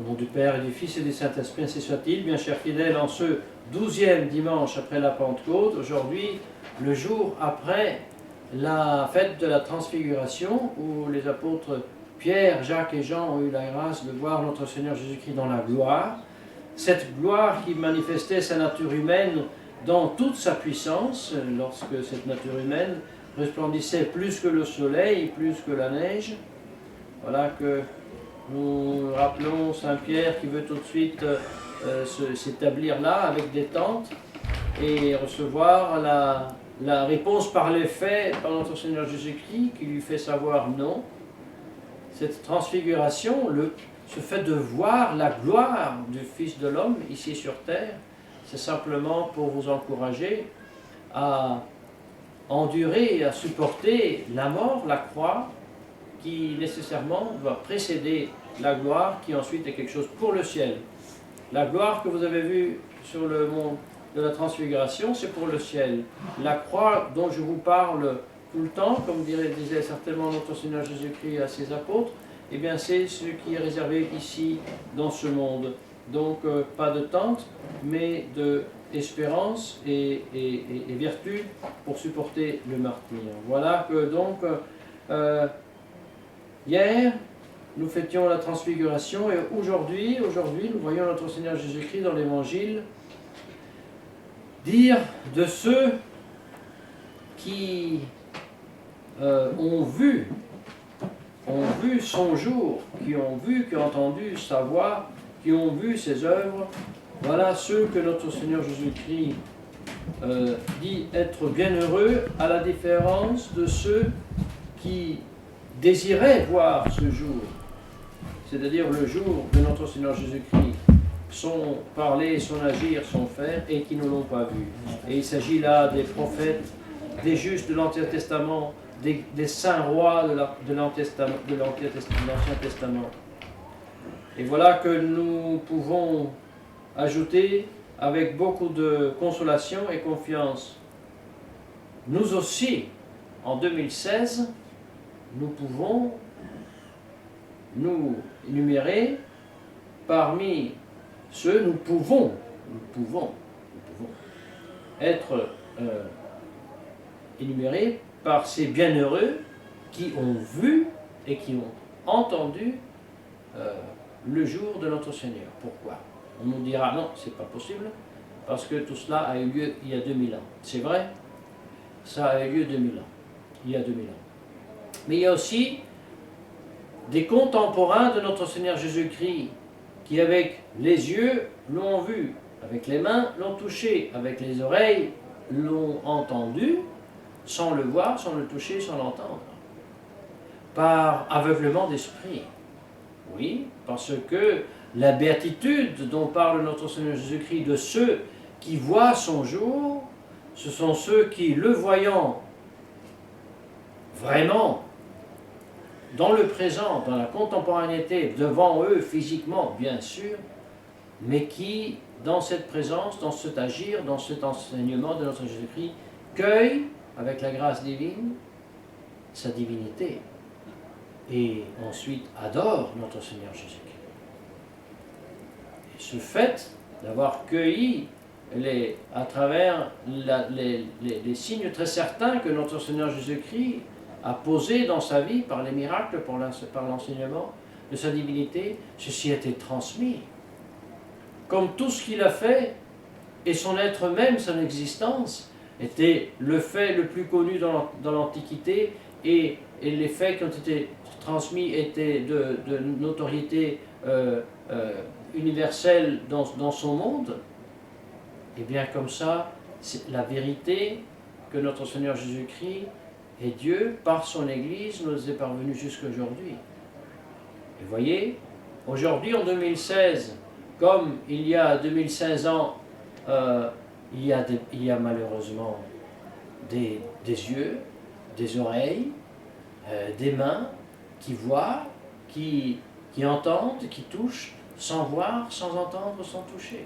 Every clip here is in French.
Au nom du Père et du Fils et du Saint-Esprit, ainsi soit-il. Bien chers fidèles, en ce 12e dimanche après la Pentecôte, aujourd'hui, le jour après la fête de la Transfiguration, où les apôtres Pierre, Jacques et Jean ont eu la grâce de voir notre Seigneur Jésus-Christ dans la gloire, cette gloire qui manifestait sa nature humaine dans toute sa puissance, lorsque cette nature humaine resplendissait plus que le soleil, plus que la neige. Voilà que nous rappelons Saint Pierre qui veut tout de suite s'établir là avec des tentes et recevoir la réponse par les faits par notre Seigneur Jésus-Christ qui lui fait savoir non. Cette transfiguration, ce fait de voir la gloire du Fils de l'homme ici sur terre, c'est simplement pour vous encourager à endurer et à supporter la mort, la croix, qui nécessairement doit précéder la gloire, qui ensuite est quelque chose pour le ciel. La gloire que vous avez vue sur le mont de la Transfiguration, c'est pour le ciel. La croix dont je vous parle tout le temps, comme disait certainement notre Seigneur Jésus-Christ à ses apôtres, eh bien c'est ce qui est réservé ici dans ce monde. Donc pas de tente, mais d'espérance et vertu pour supporter le martyre. Voilà que donc hier nous fêtions la Transfiguration et aujourd'hui nous voyons notre Seigneur Jésus-Christ dans l'Évangile dire de ceux qui ont vu son jour, qui ont vu, qui ont entendu sa voix, qui ont vu ses œuvres, voilà ceux que notre Seigneur Jésus-Christ dit être bienheureux, à la différence de ceux qui désiraient voir ce jour, c'est-à-dire le jour de notre Seigneur Jésus-Christ, son parler, son agir, son faire, et qui ne l'ont pas vu. Et il s'agit là des prophètes, des justes de l'Ancien Testament, des saints rois de l'Ancien Testament. Et voilà que nous pouvons ajouter avec beaucoup de consolation et confiance. Nous aussi, en 2016, nous pouvons nous énumérer parmi ceux, nous pouvons être énumérés par ces bienheureux qui ont vu et qui ont entendu le jour de notre Seigneur. Pourquoi? On nous dira non, c'est pas possible, parce que tout cela a eu lieu il y a 2000 ans. C'est vrai, ça a eu lieu il y a 2000 ans. Mais il y a aussi des contemporains de notre Seigneur Jésus-Christ qui avec les yeux l'ont vu, avec les mains l'ont touché, avec les oreilles l'ont entendu, sans le voir, sans le toucher, sans l'entendre, par aveuglement d'esprit. Oui, parce que la béatitude dont parle notre Seigneur Jésus-Christ de ceux qui voient son jour, ce sont ceux qui, le voyant vraiment, dans le présent, dans la contemporanéité, devant eux physiquement, bien sûr, mais qui, dans cette présence, dans cet agir, dans cet enseignement de notre Jésus-Christ, cueillent, avec la grâce divine, sa divinité, et ensuite adorent notre Seigneur Jésus-Christ. Et ce fait d'avoir cueilli à travers les signes très certains que notre Seigneur Jésus-Christ a posés dans sa vie par les miracles, par l'enseignement de sa divinité, ceci a été transmis. Comme tout ce qu'il a fait, et son être même, son existence, était le fait le plus connu dans l'Antiquité, et les faits qui ont été transmis étaient de notoriété universelle dans son monde. Et bien comme ça, c'est la vérité que notre Seigneur Jésus-Christ est Dieu, par son Église, nous est parvenu jusqu'à aujourd'hui. Et voyez, aujourd'hui en 2016, comme il y a 2015 ans, il y a malheureusement des yeux, des oreilles, des mains qui voient, qui entendent, qui touchent, sans voir, sans entendre, sans toucher.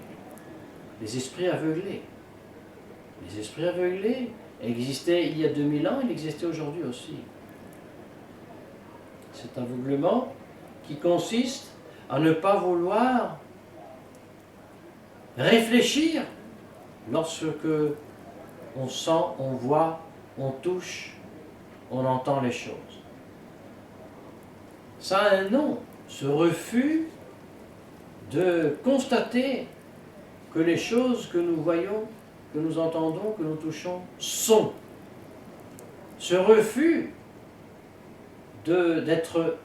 Les esprits aveuglés. Les esprits aveuglés existaient il y a 2000 ans, ils existaient aujourd'hui aussi. Cet aveuglement qui consiste à ne pas vouloir réfléchir lorsque on sent, on voit, on touche, on entend les choses. Ça a un nom, ce refus de constater que les choses que nous voyons, que nous entendons, que nous touchons, sont. Ce refus d'être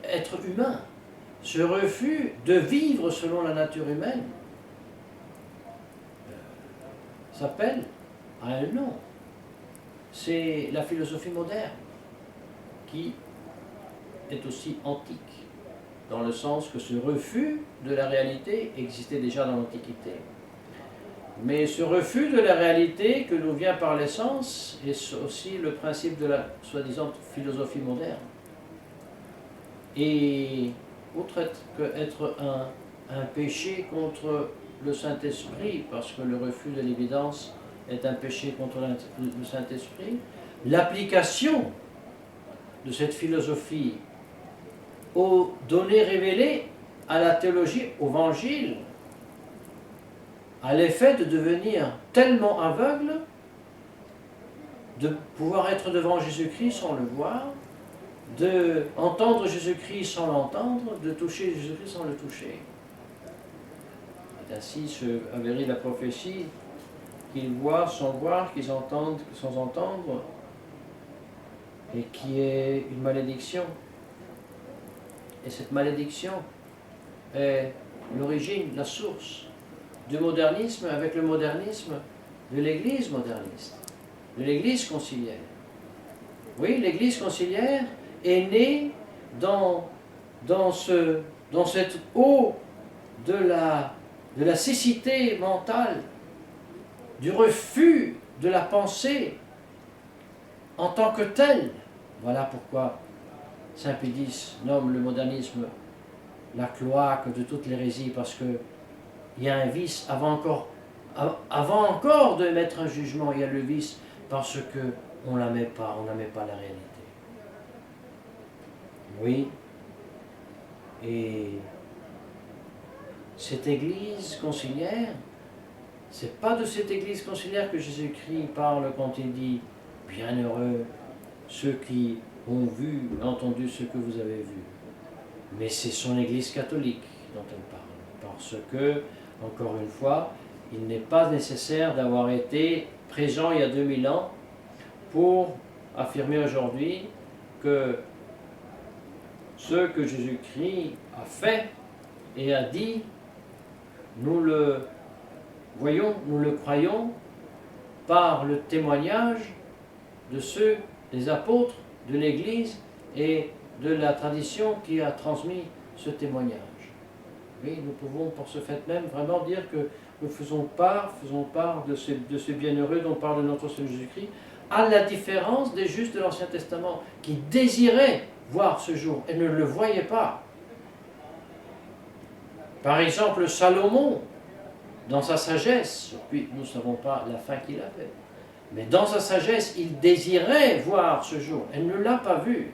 être humain, ce refus de vivre selon la nature humaine, s'appelle, a un nom. C'est la philosophie moderne, qui est aussi antique, dans le sens que ce refus de la réalité existait déjà dans l'Antiquité. Mais ce refus de la réalité que nous vient par l'essence est aussi le principe de la soi-disant philosophie moderne. Et outre qu'être un péché contre le Saint-Esprit, parce que le refus de l'évidence est un péché contre le Saint-Esprit, l'application de cette philosophie aux données révélées à la théologie, au Évangile, a l'effet de devenir tellement aveugle, de pouvoir être devant Jésus-Christ sans le voir, d'entendre Jésus-Christ sans l'entendre, de toucher Jésus-Christ sans le toucher. Et ainsi se avérit la prophétie qu'ils voient sans voir, qu'ils entendent sans entendre, et qui est une malédiction. Et cette malédiction est l'origine, la source du modernisme avec le modernisme de l'Église moderniste, de l'Église conciliaire. Oui, l'Église conciliaire est née dans cette eau de la cécité mentale, du refus de la pensée en tant que telle. Voilà pourquoi Saint Pédis nomme le modernisme la cloaque de toute l'hérésie, parce que il y a un vice avant encore de mettre un jugement, il y a le vice parce que on la met pas la réalité. Oui, et cette Église conciliaire, c'est pas de cette Église conciliaire que Jésus-Christ parle quand il dit « Bienheureux ceux qui ont vu, entendu ce que vous avez vu ». Mais c'est son Église catholique dont elle parle, parce que, encore une fois, il n'est pas nécessaire d'avoir été présent il y a 2000 ans pour affirmer aujourd'hui que ce que Jésus-Christ a fait et a dit, nous le voyons, nous le croyons par le témoignage de ceux, des apôtres, de l'Église et de la tradition qui a transmis ce témoignage. Oui, nous pouvons pour ce fait même vraiment dire que nous faisons part de ce bienheureux dont parle notre Seigneur Jésus-Christ, à la différence des justes de l'Ancien Testament qui désiraient voir ce jour et ne le voyaient pas. Par exemple, Salomon, dans sa sagesse, puis nous ne savons pas la fin qu'il avait, mais dans sa sagesse, il désirait voir ce jour, elle ne l'a pas vu.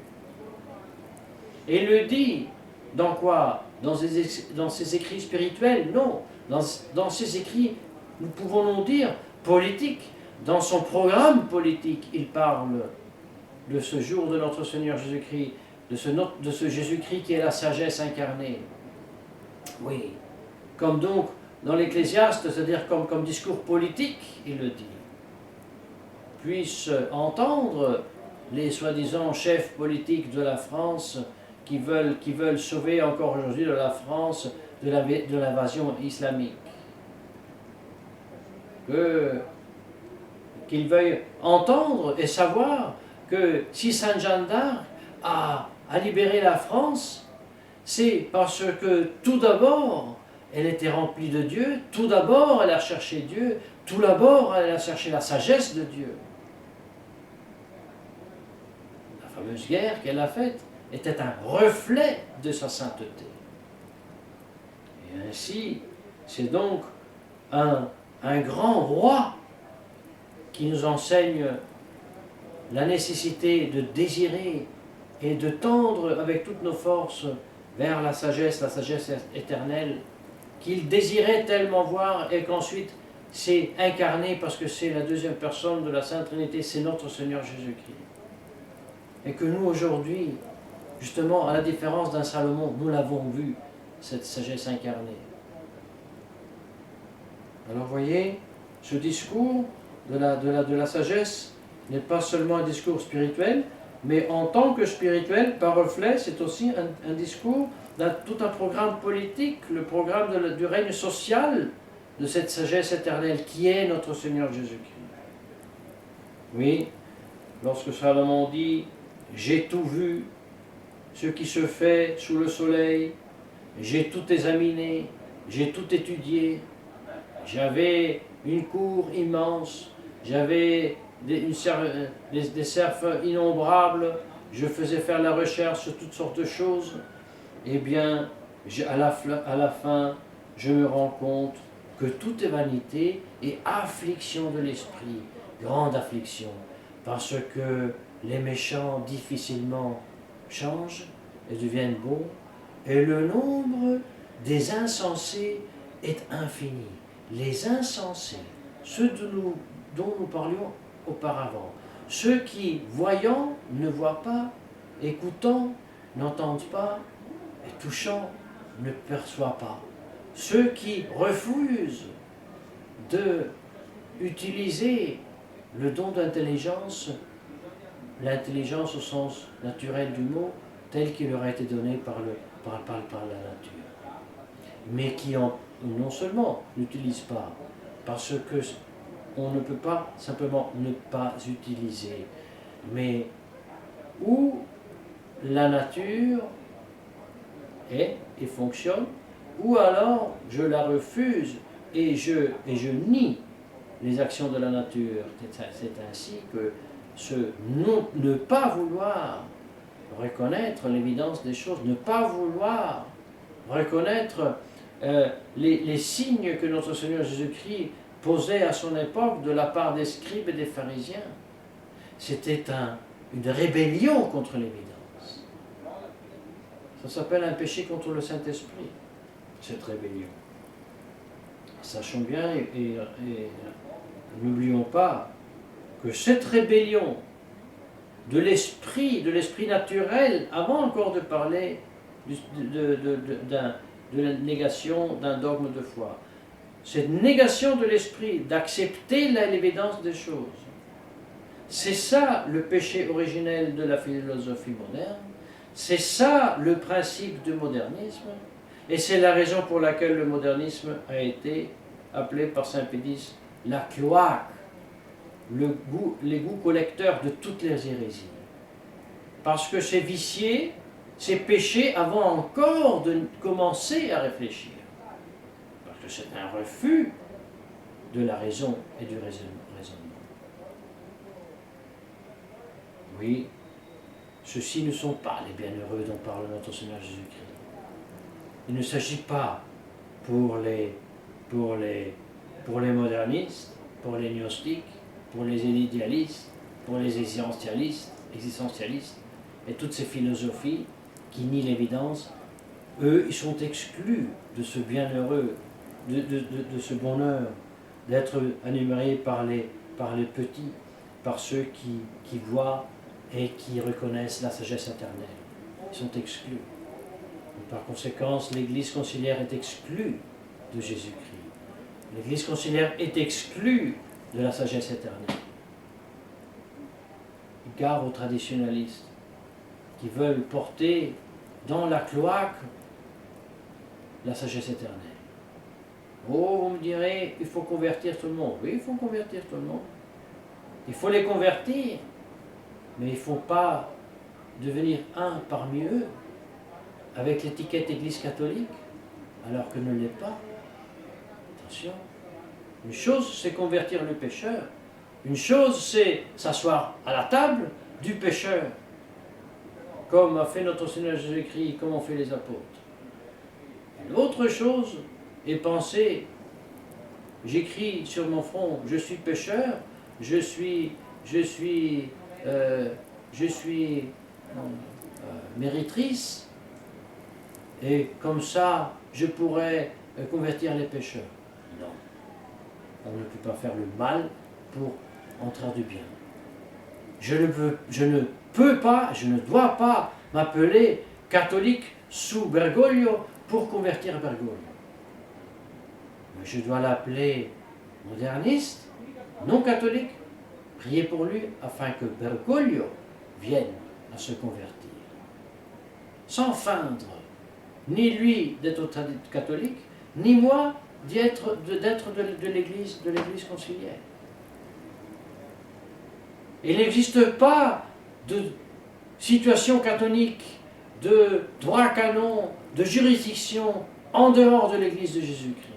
Et il le dit, dans quoi? Dans ses écrits spirituels? Non. Dans ses écrits, nous pouvons nous dire, politiques. Dans son programme politique, il parle de ce jour de notre Seigneur Jésus-Christ, de ce Jésus-Christ qui est la sagesse incarnée. Oui. Comme donc dans l'Ecclésiaste, c'est-à-dire comme discours politique, il le dit. Puisse entendre les soi-disant chefs politiques de la France qui veulent sauver encore aujourd'hui de la France de l'invasion islamique. Qu'ils veuillent entendre et savoir que si Sainte Jeanne d'Arc a libéré la France, c'est parce que tout d'abord, elle était remplie de Dieu, tout d'abord elle a cherché Dieu, tout d'abord elle a cherché la sagesse de Dieu. La fameuse guerre qu'elle a faite était un reflet de sa sainteté. Et ainsi, c'est donc un grand roi qui nous enseigne la nécessité de désirer et de tendre avec toutes nos forces vers la sagesse éternelle, qu'il désirait tellement voir et qu'ensuite s'est incarné parce que c'est la deuxième personne de la Sainte Trinité, c'est notre Seigneur Jésus-Christ. Et que nous aujourd'hui, justement, à la différence d'un Salomon, nous l'avons vu, cette sagesse incarnée. Alors voyez, ce discours de la sagesse n'est pas seulement un discours spirituel, mais en tant que spirituel, par reflet, c'est aussi un discours tout un programme politique, le programme du règne social de cette sagesse éternelle qui est notre Seigneur Jésus-Christ. Oui, lorsque Salomon dit « J'ai tout vu, ce qui se fait sous le soleil, j'ai tout examiné, j'ai tout étudié, j'avais une cour immense, j'avais des cerfs innombrables, je faisais faire la recherche sur toutes sortes de choses. Eh bien, à la fin, je me rends compte que tout est vanité et affliction de l'esprit, grande affliction, parce que les méchants difficilement changent et deviennent bons, et le nombre des insensés est infini. Les insensés, ceux dont nous parlions auparavant, ceux qui, voyant, ne voient pas, écoutant, n'entendent pas, et touchant, ne perçoivent pas, ceux qui refusent d'utiliser le don d'intelligence, l'intelligence au sens naturel du mot, tel qu'il leur a été donné par la nature, mais qui non seulement n'utilisent pas, parce que on ne peut pas simplement ne pas utiliser, mais où la nature est et fonctionne, ou alors je la refuse et je nie les actions de la nature. C'est ainsi que ne pas vouloir reconnaître l'évidence des choses, ne pas vouloir reconnaître les signes que notre Seigneur Jésus-Christ posait à son époque de la part des scribes et des pharisiens. C'était une rébellion contre l'évidence. Ça s'appelle un péché contre le Saint-Esprit, cette rébellion. Sachons bien et n'oublions pas que cette rébellion de l'esprit naturel, avant encore de parler de la négation d'un dogme de foi, cette négation de l'esprit, d'accepter l'évidence des choses, c'est ça le péché originel de la philosophie moderne, c'est ça le principe du modernisme, et c'est la raison pour laquelle le modernisme a été appelé par saint Pédis la cloaque, l'égout collecteur de toutes les hérésies. Parce que c'est vicié, c'est péché avant encore de commencer à réfléchir. Parce que c'est un refus de la raison et du raisonnement. Oui, ceux-ci ne sont pas les bienheureux dont parle notre Seigneur Jésus-Christ. Il ne s'agit pas pour les modernistes, pour les gnostiques, pour les idéalistes, pour les existentialistes, et toutes ces philosophies qui nient l'évidence. Eux, ils sont exclus de ce bienheureux, de ce bonheur, d'être énumérés par les petits, par ceux qui voient et qui reconnaissent la sagesse éternelle. Ils sont exclus. Et par conséquent, l'Église conciliaire est exclue de Jésus-Christ. L'Église conciliaire est exclue de la sagesse éternelle. Gare aux traditionalistes qui veulent porter dans la cloaque la sagesse éternelle. Oh, vous me direz, il faut convertir tout le monde. Oui, il faut convertir tout le monde. Il faut les convertir, mais il ne faut pas devenir un parmi eux avec l'étiquette Église catholique, alors que ne l'est pas. Attention. Une chose, c'est convertir le pécheur. Une chose, c'est s'asseoir à la table du pécheur, comme a fait notre Seigneur Jésus-Christ, comme ont fait les apôtres. L'autre chose est penser, j'écris sur mon front, je suis pécheur, je suis méritrice, et comme ça je pourrais convertir les pécheurs. Non. On ne peut pas faire le mal pour en traire du bien. Je ne peux pas, je ne dois pas m'appeler catholique sous Bergoglio pour convertir Bergoglio. Mais je dois l'appeler moderniste, non catholique, prier pour lui afin que Bergoglio vienne à se convertir. Sans feindre, ni lui d'être catholique, ni moi d'être de l'Église conciliaire. Il n'existe pas de situation canonique, de droit canon, de juridiction en dehors de l'Église de Jésus-Christ.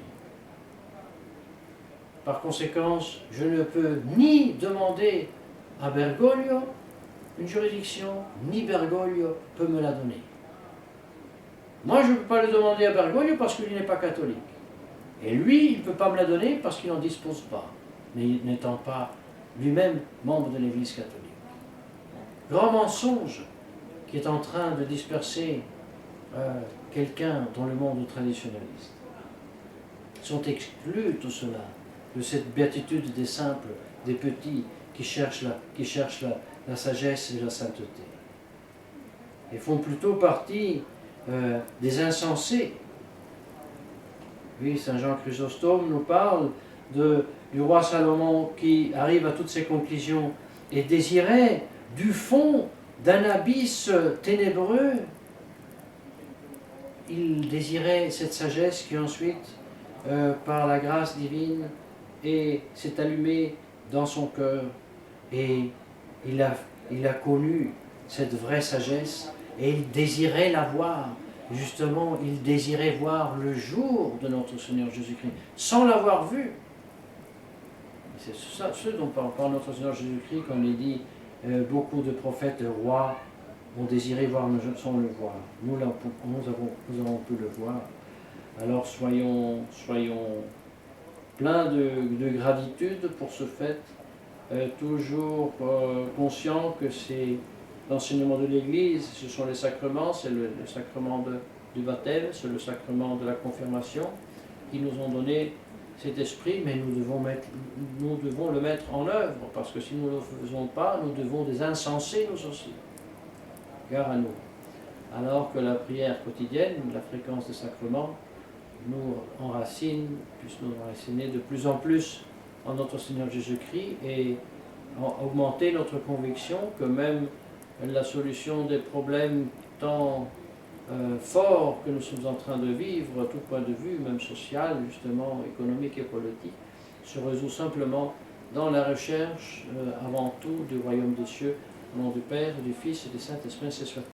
Par conséquent, je ne peux ni demander à Bergoglio une juridiction, ni Bergoglio peut me la donner. Moi, je ne peux pas le demander à Bergoglio parce qu'il n'est pas catholique. Et lui, il ne peut pas me la donner parce qu'il n'en dispose pas, n'étant pas lui-même membre de l'Église catholique. Grand mensonge qui est en train de disperser quelqu'un dans le monde traditionnaliste. Ils sont exclus tout cela de cette béatitude des simples, des petits qui cherchent la sagesse et la sainteté. Ils font plutôt partie des insensés. Oui, Saint Jean Chrysostome nous parle du roi Salomon qui arrive à toutes ces conclusions et désirait du fond d'un abysse ténébreux, il désirait cette sagesse qui ensuite, par la grâce divine, s'est allumée dans son cœur et il a connu cette vraie sagesse et il désirait la voir. Justement, il désirait voir le jour de notre Seigneur Jésus-Christ, sans l'avoir vu. C'est ce dont parle notre Seigneur Jésus-Christ, comme il dit, beaucoup de prophètes, de rois, ont désiré voir sans le voir. Nous avons pu le voir. Alors soyons pleins de gratitude pour ce fait, toujours conscients que c'est l'enseignement de l'Église, ce sont les sacrements, c'est le sacrement du baptême, c'est le sacrement de la confirmation, qui nous ont donné cet esprit, mais nous devons le mettre en œuvre, parce que si nous ne le faisons pas, nous devons des insensés nous aussi. Gare à nous. Alors que la prière quotidienne, la fréquence des sacrements, nous puisse nous enraciner de plus en plus en notre Seigneur Jésus-Christ et augmenter notre conviction que même la solution des problèmes tant forts que nous sommes en train de vivre, à tout point de vue, même social, justement, économique et politique, se résout simplement dans la recherche, avant tout, du royaume des cieux, au nom du Père, du Fils et du Saint-Esprit, c'est soit.